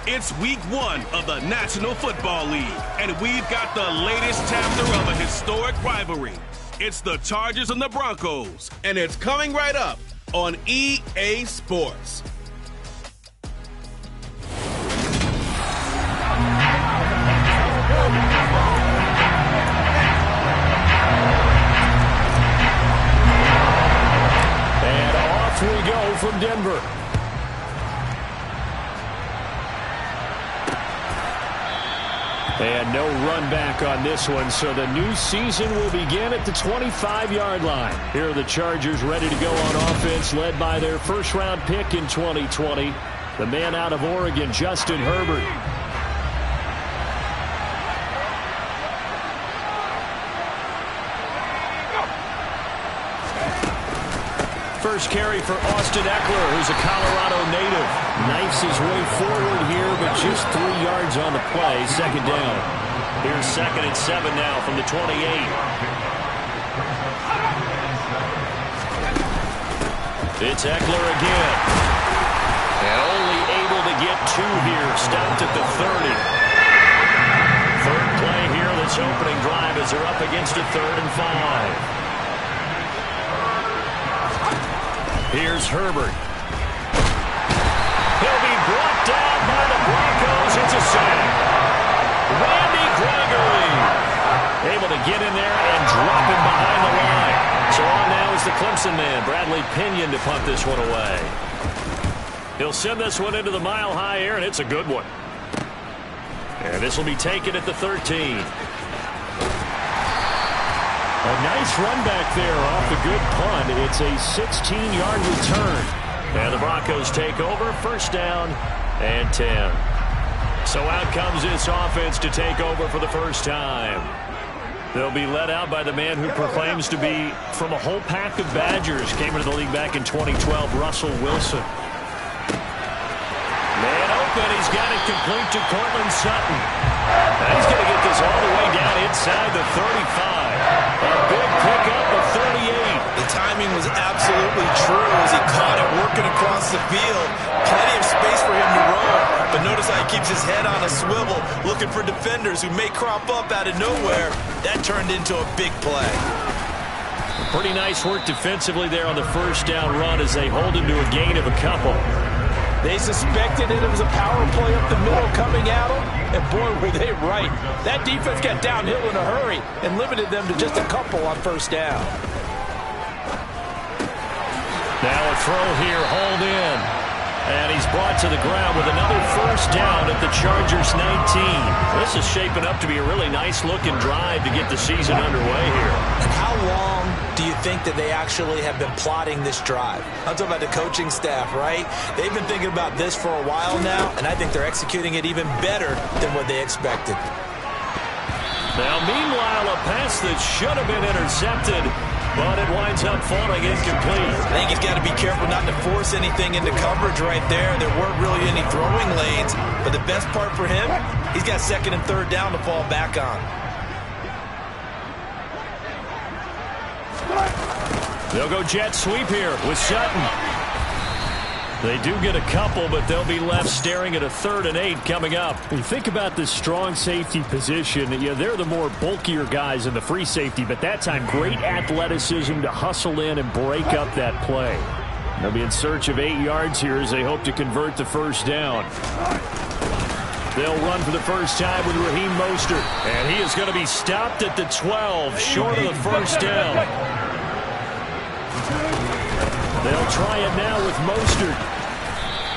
It's week 1 of the National Football League, and we've got the latest chapter of a historic rivalry. It's the Chargers and the Broncos, and it's coming right up on EA Sports. And off we go from Denver. And no run back on this one, so the new season will begin at the 25-yard line. Here are the Chargers ready to go on offense, led by their first-round pick in 2020, the man out of Oregon, Justin Herbert. First carry for Austin Eckler, who's a Colorado native. Knifes his way forward here, but just 3 yards on the play. Second down. Here's 2nd and 7 now from the 28. It's Eckler again. And only able to get 2 here. Stopped at the 30. Third play here, this opening drive as they're up against a 3rd and 5. Here's Herbert. He'll be brought down by the Broncos. It's a sack. Randy Gregory able to get in there and drop him behind the line. So on now is the Clemson man, Bradley Pinion, to punt this one away. He'll send this one into the mile-high air, and it's a good one. And this will be taken at the 13. A nice run back there off the good punt. It's a 16-yard return. And the Broncos take over, first down and 10. So out comes this offense to take over for the first time. They'll be led out by the man who proclaims to be from a whole pack of Badgers. Came into the league back in 2012, Russell Wilson. Man open, he's got it complete to Cortland Sutton. Now he's going to get this all the way down inside the 35. A big pickup of 38. The timing was absolutely true as he caught it working across the field. Plenty of space for him to roam. But notice how he keeps his head on a swivel, looking for defenders who may crop up out of nowhere. That turned into a big play. Pretty nice work defensively there on the first down run as they hold him to a gain of a couple. They suspected it was a power play up the middle coming at them, and boy, were they right. That defense got downhill in a hurry and limited them to just a couple on first down. Now a throw here, hauled in. And he's brought to the ground with another first down at the Chargers 19. This is shaping up to be a really nice-looking drive to get the season underway here. And how long do you think that they actually have been plotting this drive? I'm talking about the coaching staff, right? They've been thinking about this for a while now, and I think they're executing it even better than what they expected. Now, meanwhile, a pass that should have been intercepted, but it winds up falling incomplete. I think he's got to be careful not to force anything into coverage right there. There weren't really any throwing lanes, but the best part for him, he's got 2nd and 3rd down to fall back on. They'll go jet sweep here with Sutton. They do get a couple, but they'll be left staring at a 3rd and 8 coming up. When you think about this strong safety position, they're the more bulkier guys in the free safety, but that time great athleticism to hustle in and break up that play. They'll be in search of 8 yards here as they hope to convert the first down. They'll run for the first time with Raheem Mostert, and he is going to be stopped at the 12, short of the first down. They'll try it now with Mostert.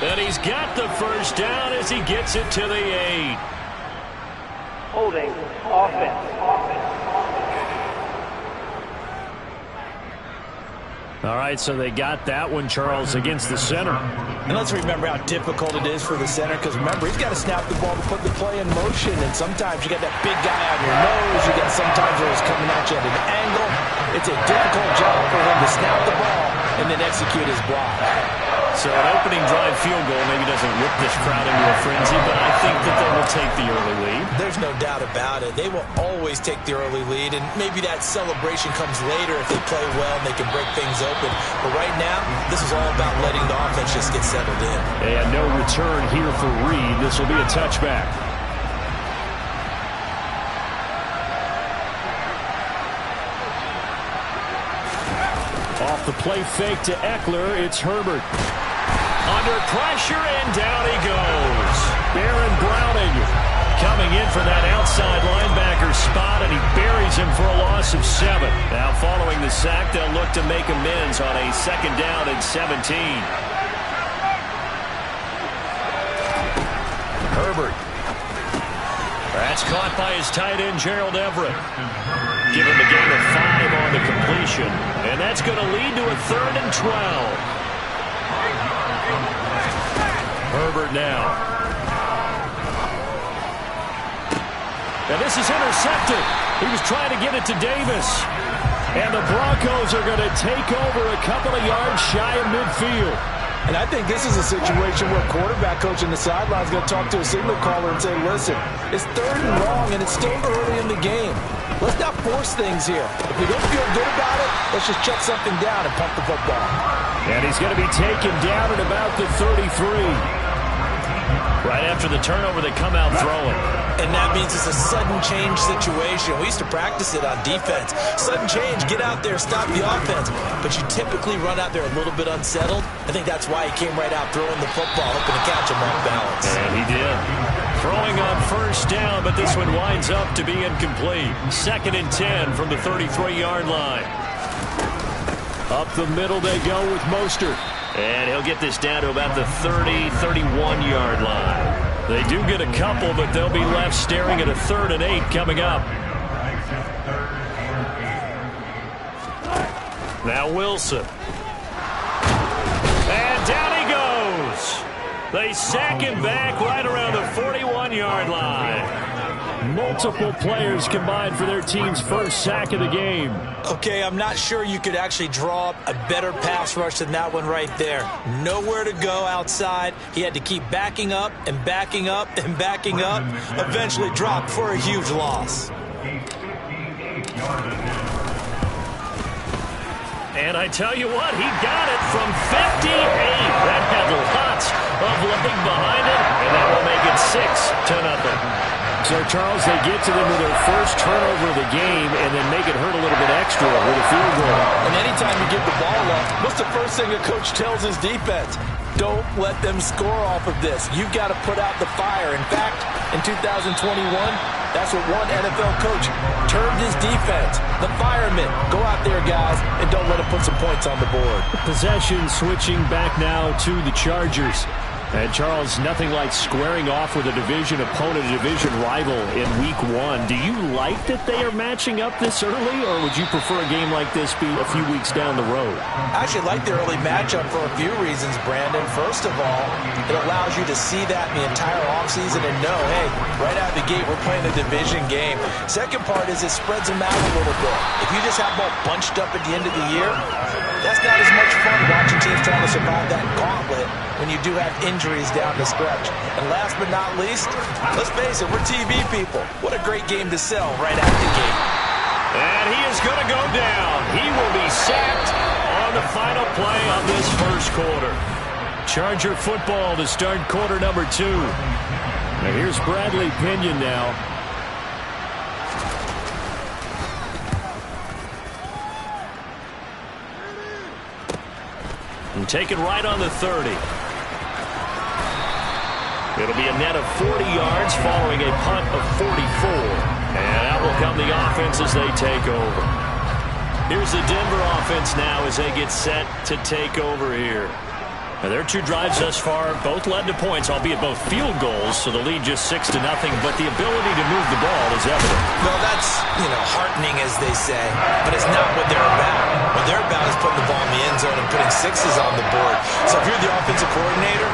And he's got the first down as he gets it to the 8. Holding offense. All right, so they got that one, Charles, against the center. And let's remember how difficult it is for the center, because remember, he's got to snap the ball to put the play in motion, and sometimes you got that big guy on your nose, you got sometimes where he's coming at you at an angle. It's a difficult job for him to snap the ball and then execute his block. So an opening drive field goal maybe doesn't whip this crowd into a frenzy, but I think that they will take the early lead. There's no doubt about it. They will always take the early lead, and maybe that celebration comes later if they play well and they can break things open. But right now, this is all about letting the offense just get settled in. And no return here for Reed. This will be a touchback. Off the play fake to Eckler, it's Herbert. Under pressure, and down he goes. Baron Browning coming in for that outside linebacker spot, and he buries him for a loss of 7. Now following the sack, they'll look to make amends on a 2nd down and 17. Herbert. That's caught by his tight end, Gerald Everett. Give him a gain of 5 on the completion. And that's going to lead to a 3rd and 12. Herbert now. And this is intercepted. He was trying to get it to Davis. And the Broncos are going to take over a couple of yards shy of midfield. And I think this is a situation where quarterback coach in the sideline is going to talk to a signal caller and say, listen, it's 3rd and long, and it's still early in the game. Let's not force things here. If we don't feel good about it, let's just check something down and pump the football. And he's going to be taken down at about the 33. Right after the turnover, they come out throwing. And that means it's a sudden change situation. We used to practice it on defense. Sudden change, get out there, stop the offense. But you typically run out there a little bit unsettled. I think that's why he came right out throwing the football, hoping to catch him off balance. And he did. Throwing on 1st down, but this one winds up to be incomplete. 2nd and 10 from the 33-yard line. Up the middle they go with Mostert. And he'll get this down to about the 30, 31-yard line. They do get a couple, but they'll be left staring at a 3rd and 8 coming up. Now Wilson. And down he goes. They sack him back right around the 41-yard line. Multiple players combined for their team's 1st sack of the game. Okay, I'm not sure you could actually draw up a better pass rush than that one right there. Nowhere to go outside. He had to keep backing up and backing up and backing up. Eventually dropped for a huge loss. And I tell you what, he got it from 58. That had lots of leg behind it, and that will make it 6-0. So, Charles, they get to them with their 1st turnover of the game and then make it hurt a little bit extra with a field goal. And anytime you give the ball up, what's the first thing a coach tells his defense? Don't let them score off of this. You've got to put out the fire. In fact, in 2021, that's what one NFL coach termed his defense. The firemen. Go out there, guys, and don't let them put some points on the board. Possession switching back now to the Chargers. And, Charles, nothing like squaring off with a division opponent, a division rival in Week 1. Do you like that they are matching up this early, or would you prefer a game like this be a few weeks down the road? I actually like the early matchup for a few reasons, Brandon. First of all, it allows you to see that the entire offseason and know, hey, right out of the gate, we're playing a division game. Second part is it spreads them out a little bit. If you just have them all bunched up at the end of the year, that's not as much fun watching teams trying to survive that gauntlet when you do have injuries down the stretch. And last but not least, let's face it, we're TV people. What a great game to sell right out the gate. And he is going to go down. He will be sacked on the final play of this 1st quarter. Charger football to start quarter number 2. Now here's Bradley Pinion now. And taken right on the 30. It'll be a net of 40 yards following a punt of 44. And out will come the offense as they take over. Here's the Denver offense now as they get set to take over here. Now, their 2 drives thus far both led to points, albeit both field goals, so the lead just 6-0, but the ability to move the ball is evident. Well, that's, heartening, as they say, but it's not what they're about. What they're about is putting the ball in the end zone and putting 6s on the board. So if you're the offensive coordinator,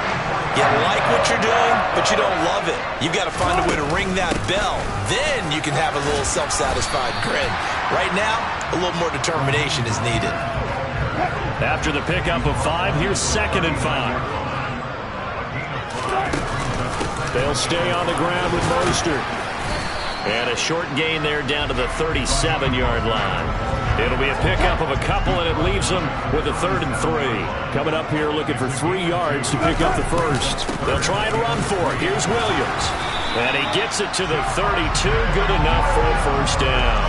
you like what you're doing, but you don't love it. You've got to find a way to ring that bell. Then you can have a little self-satisfied grin. Right now, a little more determination is needed. After the pickup of 5, here's 2nd and 5. They'll stay on the ground with Mostert. And a short gain there down to the 37-yard line. It'll be a pickup of a couple, and it leaves them with a 3rd and 3. Coming up here looking for 3 yards to pick up the first. They'll try and run for it. Here's Williams. And he gets it to the 32. Good enough for a first down.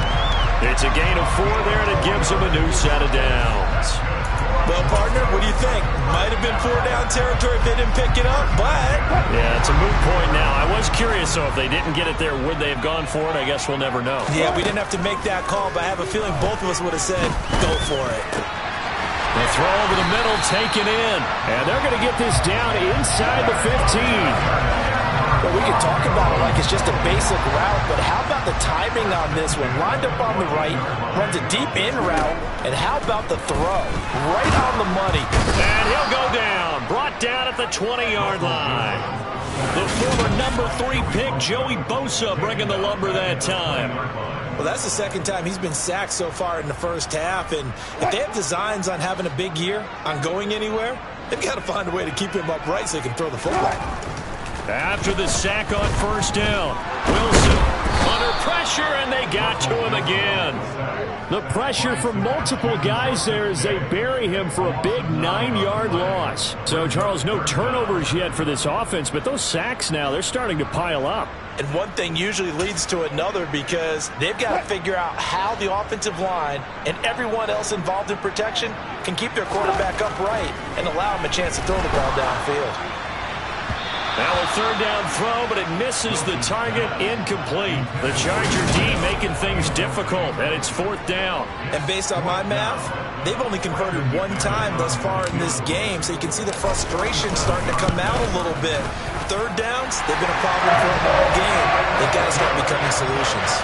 It's a gain of 4 there, and it gives them a new set of downs. Well, partner, what do you think? Might have been 4-down territory if they didn't pick it up, but... Yeah, it's a moot point now. I was curious, though, if they didn't get it there, would they have gone for it? I guess we'll never know. Yeah, we didn't have to make that call, but I have a feeling both of us would have said, go for it. The throw over the middle, taken in. And they're going to get this down inside the 15. Well, we could talk about it like it's just a basic route, but how about the timing on this one? Lined up on the right, runs a deep in route, and how about the throw? Right on the money. And he'll go down, brought down at the 20-yard line. The former number 3 pick, Joey Bosa, bringing the lumber that time. Well, that's the 2nd time he's been sacked so far in the first half, and if they have designs on having a big year, on going anywhere, they've got to find a way to keep him upright so he can throw the football. After the sack on first down, Wilson under pressure, and they got to him again. The pressure from multiple guys there as they bury him for a big 9-yard loss. So, Charles, no turnovers yet for this offense, but those sacks now, they're starting to pile up. And one thing usually leads to another because they've got to figure out how the offensive line and everyone else involved in protection can keep their quarterback upright and allow him a chance to throw the ball downfield. Now a 3rd down throw, but it misses the target, incomplete. The Charger D making things difficult, and it's 4th down. And based on my math, they've only converted 1 time thus far in this game, so you can see the frustration starting to come out a little bit. 3rd downs, they've been a problem for them all game. They've got to start becoming solutions.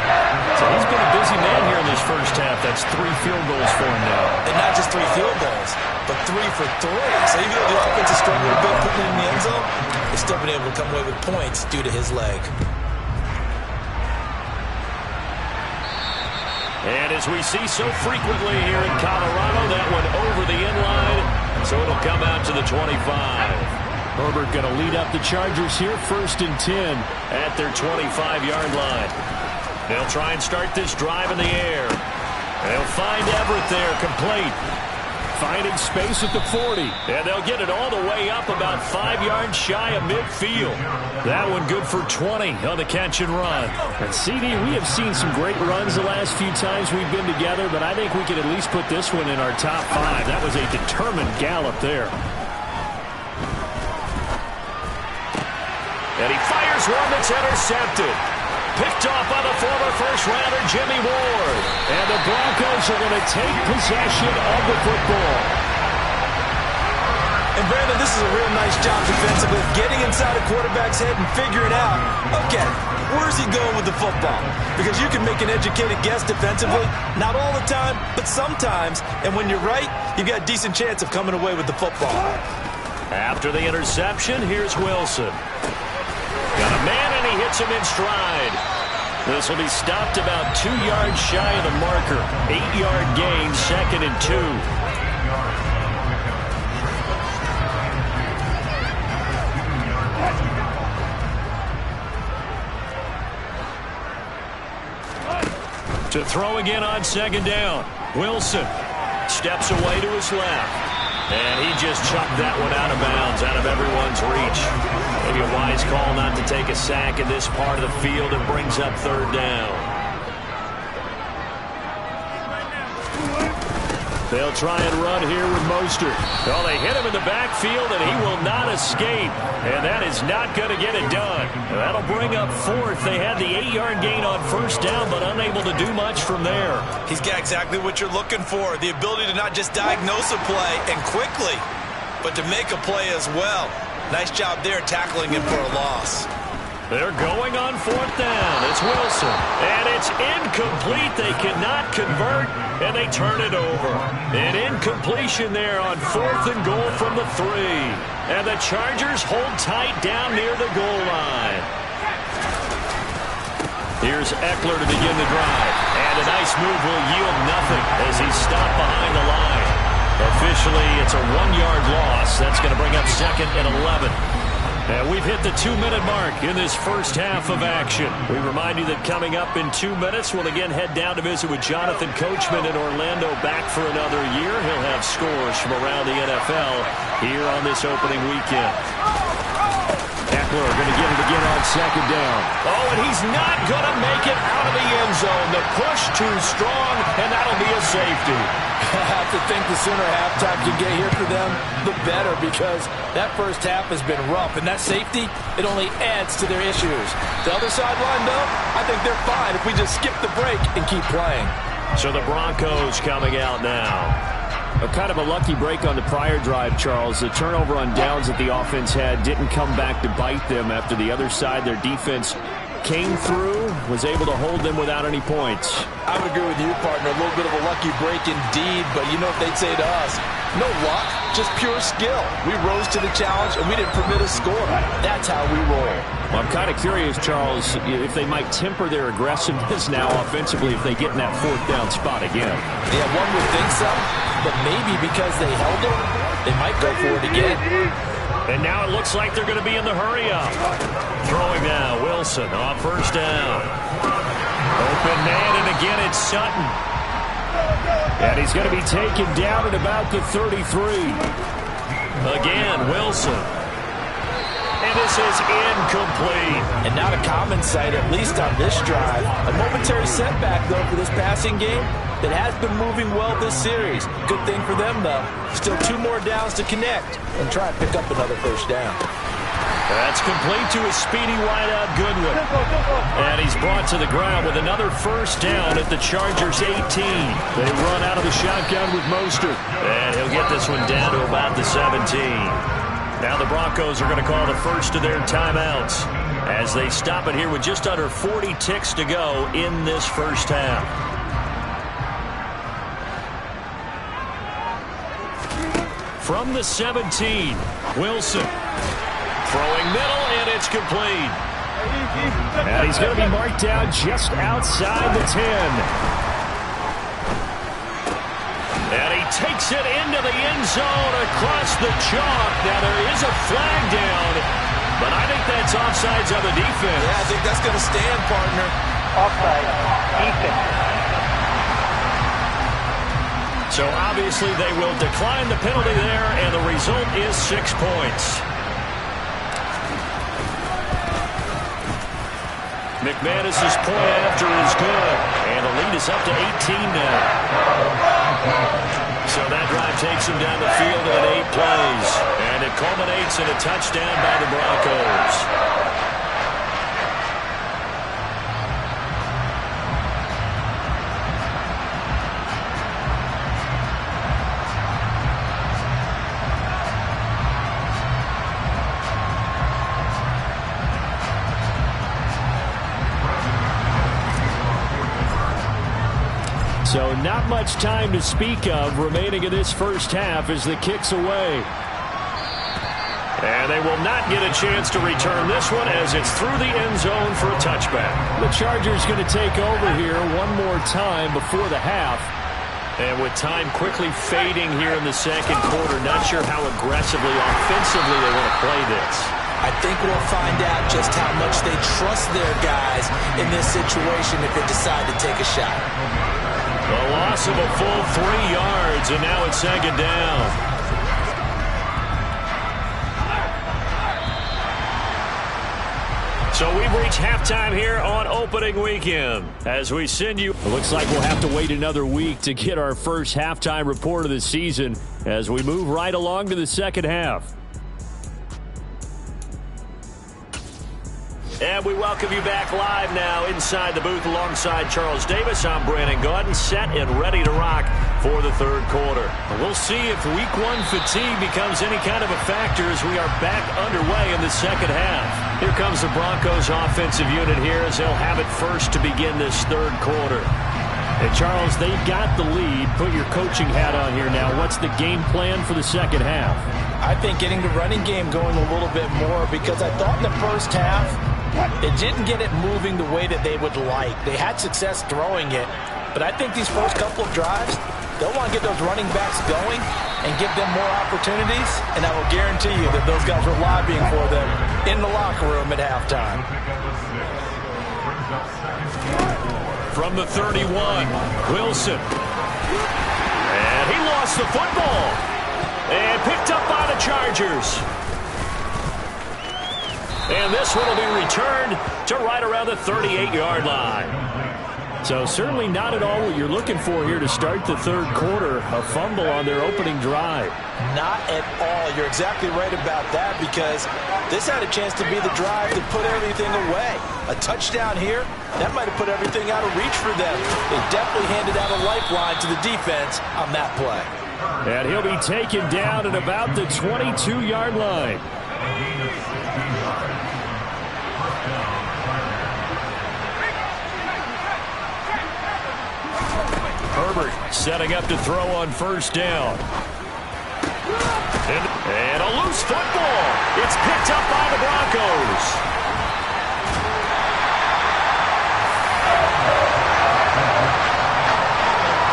So he's been a busy man here in this first half. That's 3 field goals for him now. And not just 3 field goals, but 3 for 3. So even though the offense is struggling a bit putting it in the end zone, they've still been able to come away with points due to his leg. And as we see so frequently here in Colorado, that one over the end line, so it'll come out to the 25. Herbert going to lead up the Chargers here, 1st and 10 at their 25-yard line. They'll try and start this drive in the air. They'll find Everett there, complete. Finding space at the 40. And they'll get it all the way up about 5 yards shy of midfield. That one good for 20 on the catch and run. And CD, we have seen some great runs the last few times we've been together, but I think we could at least put this one in our top 5. That was a determined gallop there. And he fires one that's intercepted. Picked off by the former first-rounder Jimmy Ward. And the Broncos are going to take possession of the football. And Brandon, this is a real nice job defensively, getting inside a quarterback's head and figuring out, okay, where's he going with the football? Because you can make an educated guess defensively, not all the time, but sometimes. And when you're right, you've got a decent chance of coming away with the football. After the interception, here's Wilson. Got a man, and he hits him in stride. This will be stopped about 2 yards shy of the marker. 8-yard gain, 2nd and 2. To throw again on 2nd down. Wilson steps away to his left. And he just chucked that one out of bounds, out of everyone's reach. Maybe a wise call not to take a sack in this part of the field. It brings up 3rd down. They'll try and run here with Mostert. Well, they hit him in the backfield, and he will not escape. And that is not going to get it done. That'll bring up 4th. They had the 8-yard gain on 1st down, but unable to do much from there. He's got exactly what you're looking for, the ability to not just diagnose a play and quickly, but to make a play as well. Nice job there tackling him for a loss. They're going on 4th down. It's Wilson. And it's incomplete. They cannot convert, and they turn it over. An incompletion there on 4th and goal from the 3. And the Chargers hold tight down near the goal line. Here's Eckler to begin the drive. And a nice move will yield nothing as he's stopped behind the line. Officially, it's a 1-yard loss. That's going to bring up 2nd and 11. And we've hit the 2-minute mark in this first half of action. We remind you that coming up in 2 minutes, we'll again head down to visit with Jonathan Coachman in Orlando, back for another year. He'll have scores from around the NFL here on this opening weekend. Eckler going to get it again on 2nd down. Oh, and he's not going to make it out of the end zone. The push too strong, and that'll be a safety. I have to think the sooner halftime can get here for them, the better, because that first half has been rough, and that safety, it only adds to their issues. The other sideline, though, I think they're fine if we just skip the break and keep playing. So the Broncos coming out now. Kind of a lucky break on the prior drive, Charles. The turnover on downs that the offense had didn't come back to bite them after the other side. Their defense came through, was able to hold them without any points. I would agree with you, partner. A little bit of a lucky break indeed, but you know what they'd say to us? No luck, just pure skill. We rose to the challenge, and we didn't permit a score. That's how we roll. Well, I'm kind of curious, Charles, if they might temper their aggressiveness now offensively if they get in that 4th down spot again. Yeah, one would think so, but maybe because they held it, they might go for it again. And now it looks like they're going to be in the hurry-up. Throwing now, Wilson on 1st down. Open man, and again it's Sutton. And he's going to be taken down at about the 33. Again, Wilson. And this is incomplete. And not a common sight, at least on this drive. A momentary setback, though, for this passing game that has been moving well this series. Good thing for them, though. Still 2 more downs to connect and try and pick up another 1st down. That's complete to a speedy wideout Goodwin. And he's brought to the ground with another 1st down at the Chargers' 18. They run out of the shotgun with Mostert. And he'll get this one down to about the 17. Now the Broncos are going to call the first of their timeouts as they stop it here with just under 40 ticks to go in this first half. From the 17, Wilson. Throwing middle, and it's complete. And he's going to be marked down just outside the 10. And he takes it into the end zone across the chalk. Now there is a flag down, but I think that's offsides on the defense. Yeah, I think that's going to stand, partner. Offside. Defense. So obviously they will decline the penalty there, and the result is 6 points. McManus's point after is good, and the lead is up to 18 now. So that drive takes him down the field in 8 plays, and it culminates in a touchdown by the Broncos. So not much time to speak of remaining in this first half as the kick's away. And they will not get a chance to return this one as it's through the end zone for a touchback. The Chargers going to take over here one more time before the half. And with time quickly fading here in the second quarter, not sure how aggressively, offensively they want to play this. I think we'll find out just how much they trust their guys in this situation if they decide to take a shot. A loss of a full 3 yards, and now it's 2nd down. So we've reached halftime here on opening weekend. As we send you, it looks like we'll have to wait another week to get our first halftime report of the season as we move right along to the second half. And we welcome you back live now inside the booth alongside Charles Davis. I'm Brandon Gaudin, set and ready to rock for the third quarter. We'll see if week 1 fatigue becomes any kind of a factor as we are back underway in the second half. Here comes the Broncos offensive unit here as they'll have it first to begin this third quarter. And Charles, they've got the lead. Put your coaching hat on here now. What's the game plan for the second half? I think getting the running game going a little bit more, because I thought in the first half, it didn't get it moving the way that they would like. They had success throwing it, But I think these first couple of drives, they'll want to get those running backs going and give them more opportunities, and I will guarantee you that those guys were lobbying for them in the locker room at halftime. From the 31, Wilson. And he lost the football. And picked up by the Chargers. And this one will be returned to right around the 38-yard line. So certainly not at all what you're looking for here to start the third quarter. A fumble on their opening drive. Not at all. You're exactly right about that, because this had a chance to be the drive that put everything away. A touchdown here, that might have put everything out of reach for them. They definitely handed out a lifeline to the defense on that play. And he'll be taken down at about the 22-yard line. Herbert setting up to throw on first down. And a loose football. It's picked up by the Broncos.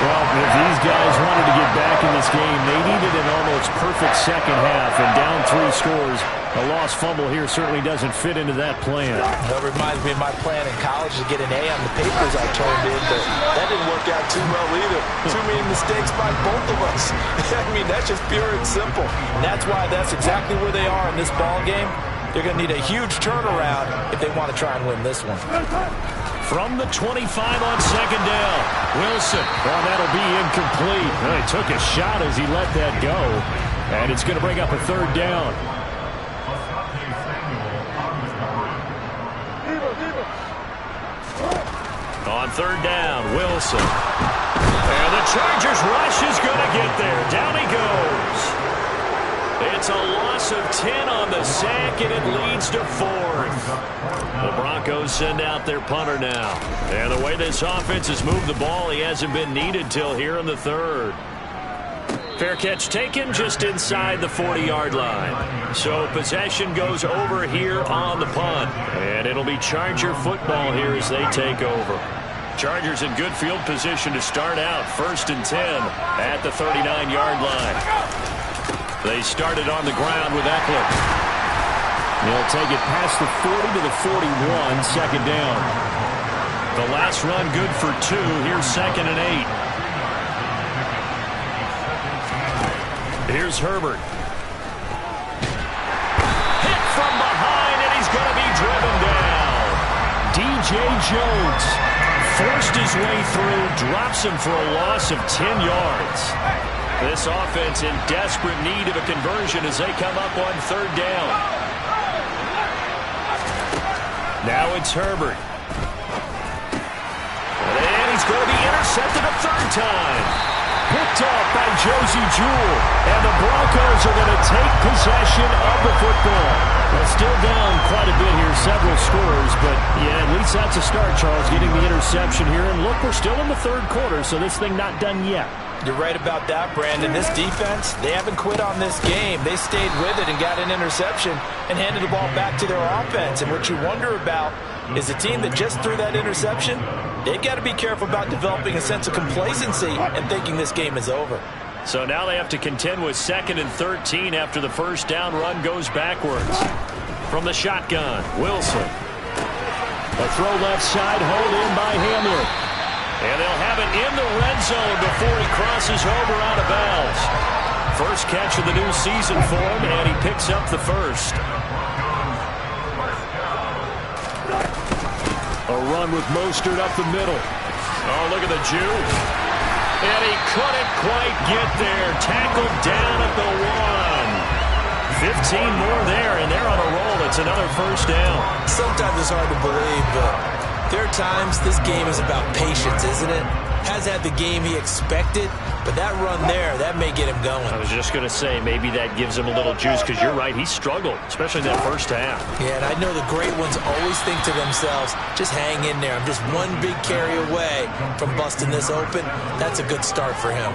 Well, if these guys wanted to get back in this game, they needed an almost perfect second half. And down 3 scores, a lost fumble here certainly doesn't fit into that plan. That reminds me of my plan in college to get an A on the papers I turned in, but that didn't work out too well either. Too many mistakes by both of us. I mean, that's just pure and simple. And that's why that's exactly where they are in this ball game. They're going to need a huge turnaround if they want to try and win this one. From the 25 on second down, Wilson. Well, that'll be incomplete. Well, he took a shot as he let that go, and it's going to bring up a third down. On third down, Wilson. And the Chargers rush is going to get there. Down he goes. It's a loss of 10 on the sack, and it leads to 4th. The Broncos send out their punter now. And the way this offense has moved the ball, he hasn't been needed till here in the third. Fair catch taken just inside the 40-yard line. So possession goes over here on the punt. And it'll be Charger football here as they take over. Chargers in good field position to start out. 1st and 10 at the 39-yard line. They started on the ground with Eckler. They'll take it past the 40 to the 41, second down. The last run good for 2. Here's 2nd and 8. Here's Herbert. Hit from behind, and he's going to be driven down. DJ Jones forced his way through, drops him for a loss of 10 yards. This offense in desperate need of a conversion as they come up on third down. Now it's Herbert. And he's going to be intercepted a third time. Picked off by Josie Jewell. And the Broncos are going to take possession of the football. Well, still down quite a bit here, several scores. But, yeah, at least that's a start, Charles, getting the interception here. And look, we're still in the third quarter, so this thing not done yet. You're right about that, Brandon. This defense, they haven't quit on this game. They stayed with it and got an interception and handed the ball back to their offense. And what you wonder about is the team that just threw that interception, they've got to be careful about developing a sense of complacency and thinking this game is over. So now they have to contend with 2nd and 13 after the first down run goes backwards. From the shotgun, Wilson. A throw left side, hold in by Hamler. And they'll have it in the red zone before he crosses over out of bounds. First catch of the new season for him, and he picks up the first. A run with Mostert up the middle. Oh, look at the Jew. And he couldn't quite get there. Tackled down at the 1. 15 more there, and they're on a roll. It's another first down. Sometimes it's hard to believe, but there are times this game is about patience, isn't it? Has had the game he expected, but that run there, that may get him going. I was just going to say, maybe that gives him a little juice, because you're right, he struggled, especially in that first half. Yeah, and I know the great ones always think to themselves, just hang in there. I'm just one big carry away from busting this open. That's a good start for him.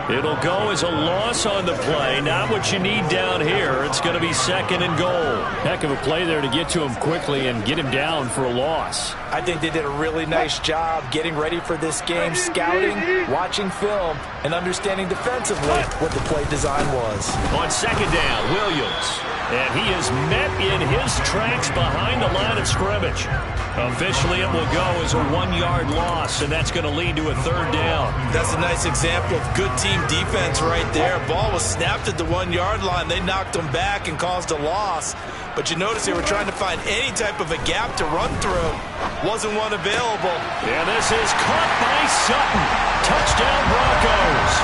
It'll go as a loss on the play, not what you need down here. It's going to be 2nd and goal. Heck of a play there to get to him quickly and get him down for a loss. I think they did a really nice job getting ready for this game, scouting, watching film, and understanding defensively what the play design was. On second down, Williams. And he is met in his tracks behind the line of scrimmage. Officially, it will go as a 1-yard loss, and that's going to lead to a third down. That's a nice example of good team defense right there. Ball was snapped at the 1-yard line. They knocked him back and caused a loss. But you notice they were trying to find any type of a gap to run through. Wasn't one available. And this is caught by Sutton. Touchdown, Broncos.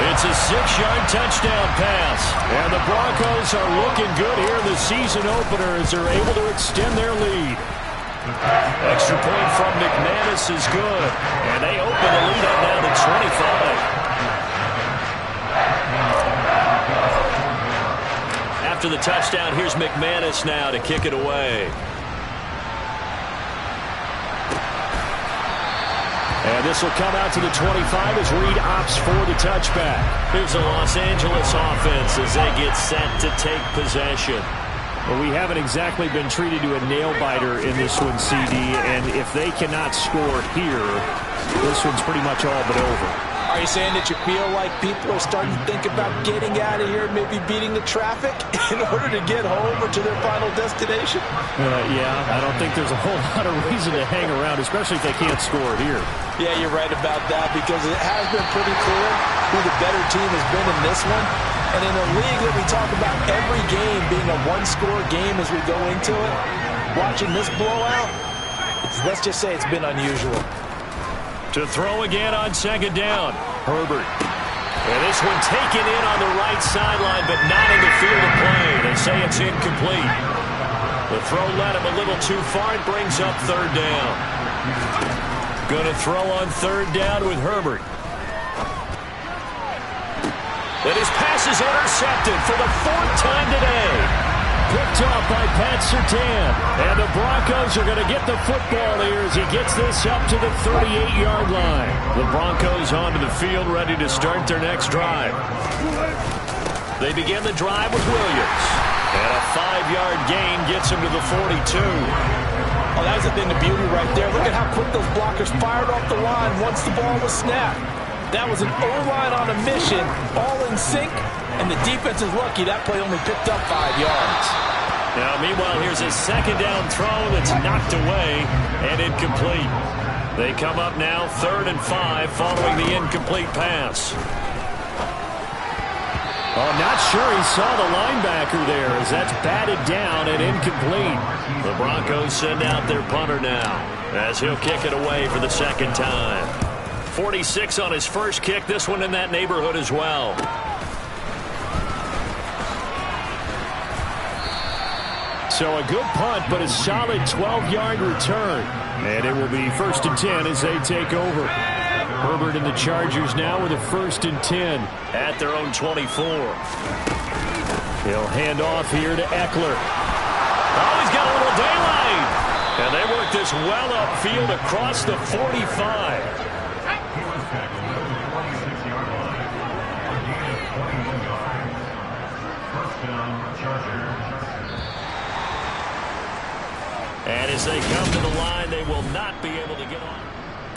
It's a 6-yard touchdown pass. And the Broncos are looking good here in the season opener as they're able to extend their lead. Extra point from McManus is good. And they open the lead up now to 25. After the touchdown, here's McManus now to kick it away. And this will come out to the 25 as Reed opts for the touchback. Here's the Los Angeles offense as they get set to take possession. Well, we haven't exactly been treated to a nail-biter in this one, CD, and if they cannot score here, this one's pretty much all but over. Are you saying that you feel like people are starting to think about getting out of here, maybe beating the traffic in order to get home or to their final destination? Yeah, I don't think there's a whole lot of reason to hang around, especially if they can't score here. Yeah, you're right about that because it has been pretty clear who the better team has been in this one. And in a league that we talk about every game being a one-score game as we go into it, watching this blowout, let's just say it's been unusual. To throw again on second down, Herbert. And this one taken in on the right sideline, but not in the field of play. They say it's incomplete. The throw led him a little too far. It brings up third down. Going to throw on third down with Herbert. And his pass is intercepted for the 4th time today. Picked off by Pat Surtain. And the Broncos are going to get the football here as he gets this up to the 38-yard line. The Broncos onto the field ready to start their next drive. They begin the drive with Williams. And a 5-yard gain gets him to the 42. Oh, that's the thing, the beauty right there. Look at how quick those blockers fired off the line once the ball was snapped. That was an O-line on a mission, all in sync, and the defense is lucky that play only picked up 5 yards. Now, meanwhile, here's a second down throw that's knocked away and incomplete. They come up now 3rd and 5 following the incomplete pass. Oh, not sure he saw the linebacker there as that's batted down and incomplete. The Broncos send out their punter now as he'll kick it away for the second time. 46 on his first kick, this one in that neighborhood as well. So a good punt, but a solid 12-yard return. And it will be 1st and 10 as they take over. Herbert and the Chargers now with a 1st and 10 at their own 24. He'll hand off here to Eckler. Oh, he's got a little daylight. And they work this well upfield across the 45. And as they come to the line, they will not be able to get on.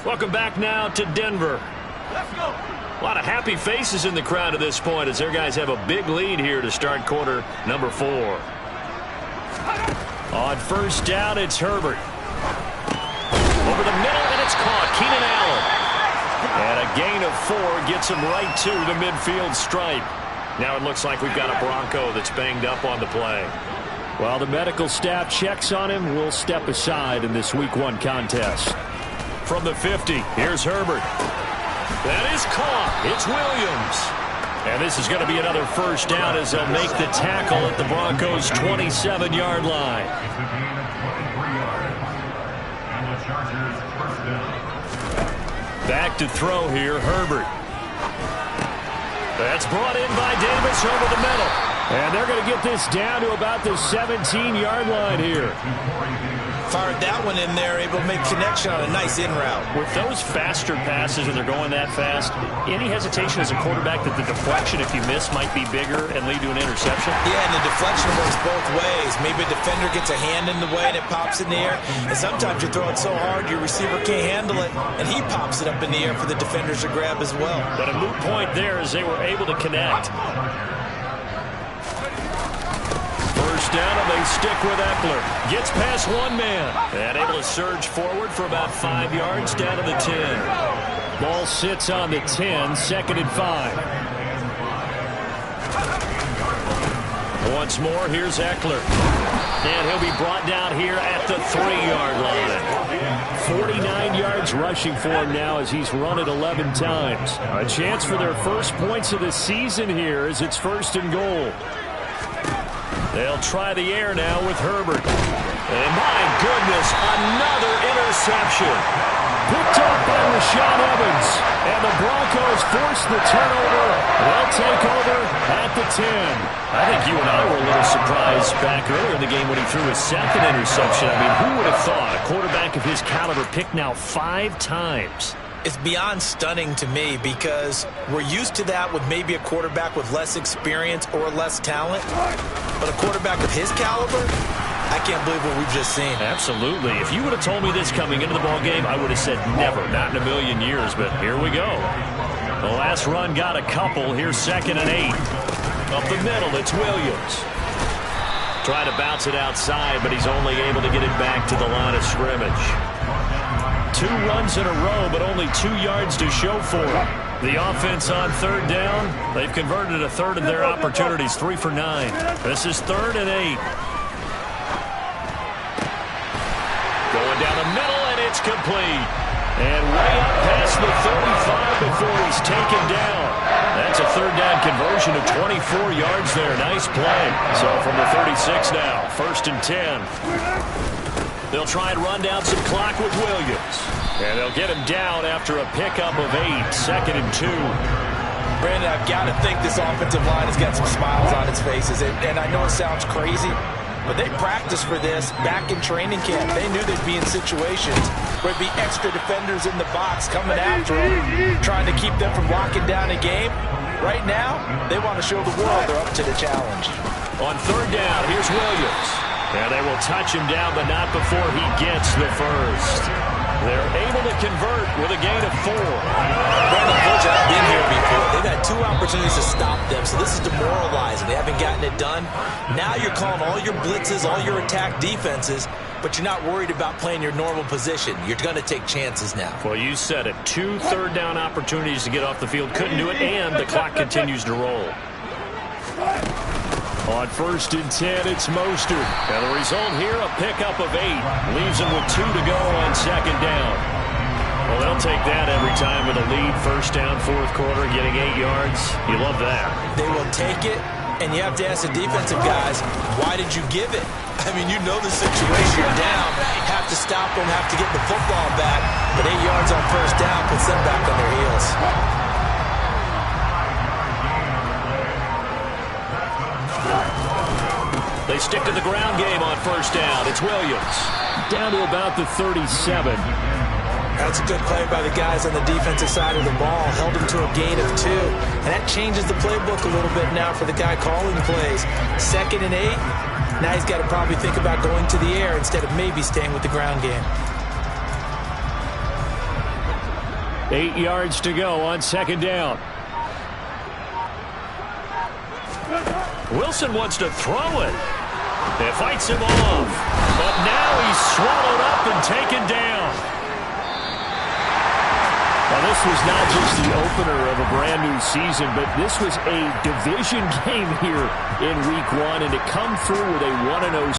Welcome back now to Denver. Let's go. A lot of happy faces in the crowd at this point as their guys have a big lead here to start quarter number 4. On first down, it's Herbert. Over the middle, and it's caught. Keenan Allen. And a gain of 4 gets him right to the midfield stripe. Now it looks like we've got a Bronco that's banged up on the play. While the medical staff checks on him, we'll step aside in this Week 1 contest. From the 50, here's Herbert. That is caught. It's Williams. And this is going to be another first down as they'll make the tackle at the Broncos' 27-yard line. Back to throw here, Herbert. That's brought in by Davis over the middle. And they're going to get this down to about the 17-yard line here. Fired that one in there, able to make connection on a nice in route. With those faster passes when they're going that fast, any hesitation as a quarterback that the deflection, if you miss, might be bigger and lead to an interception? Yeah, and the deflection works both ways. Maybe a defender gets a hand in the way and it pops in the air. And sometimes you throw it so hard your receiver can't handle it, and he pops it up in the air for the defenders to grab as well. But a moot point there as they were able to connect. First down, and they stick with Eckler. Gets past one man. And able to surge forward for about 5 yards down to the 10. Ball sits on the 10, 2nd and 5. Once more, here's Eckler. And he'll be brought down here at the 3-yard line. 49 yards rushing for him now as he's run it 11 times. A chance for their first points of the season here as it's 1st and goal. They'll try the air now with Herbert. And my goodness, another interception. Picked up by Rashaan Evans. And the Broncos force the turnover. They'll take over at the 10. I think you and I were a little surprised back earlier in the game when he threw his 2nd interception. I mean, who would have thought a quarterback of his caliber picked now 5 times? It's beyond stunning to me because we're used to that with maybe a quarterback with less experience or less talent. But a quarterback of his caliber, I can't believe what we've just seen. Absolutely. If you would have told me this coming into the ball game, I would have said never, not in a million years. But here we go. The last run got a couple. Here's 2nd and 8. Up the middle, it's Williams. Trying to bounce it outside, but he's only able to get it back to the line of scrimmage. 2 runs in a row, but only 2 yards to show for it. The offense on 3rd down. They've converted a third of their opportunities, 3 for 9. This is 3rd and 8. Going down the middle, and it's complete. And way up past the 35 before he's taken down. That's a 3rd down conversion of 24 yards there. Nice play. So from the 36 now, 1st and 10. They'll try and run down some clock with Williams. And they'll get him down after a pickup of 8, 2nd and 2. Brandon, I've got to think this offensive line has got some smiles on its faces. And I know it sounds crazy, but they practiced for this back in training camp. They knew they'd be in situations where there'd be extra defenders in the box coming after them, trying to keep them from locking down a game. Right now, they want to show the world they're up to the challenge. On 3rd down, here's Williams. And they will touch him down, but not before he gets the first. They're able to convert with a gain of 4. Brandon, Coach, I've been here before. They've had 2 opportunities to stop them, so this is demoralizing. They haven't gotten it done. Now you're calling all your blitzes, all your attack defenses, but you're not worried about playing your normal position. You're going to take chances now. Well, you said it. 2 3rd down opportunities to get off the field. Couldn't do it, and the clock continues to roll. On 1st and 10, it's Mostert. And the result here, a pickup of 8. Leaves him with 2 to go on 2nd down. Well, they'll take that every time with a lead. 1st down, 4th quarter, getting 8 yards. You love that. They will take it, and you have to ask the defensive guys, why did you give it? I mean, you know the situation. You're down, have to stop them, have to get the football back. But 8 yards on 1st down puts them back on their heels. They stick to the ground game on 1st down. It's Williams. Down to about the 37. That's a good play by the guys on the defensive side of the ball. Held him to a gain of 2. And that changes the playbook a little bit now for the guy calling plays. 2nd and 8. Now he's got to probably think about going to the air instead of maybe staying with the ground game. 8 yards to go on 2nd down. Wilson wants to throw it. It fights him off. But now he's swallowed up and taken down. Now, this was not just the opener of a brand new season, but this was a division game here in Week 1. And to come through with a 1-0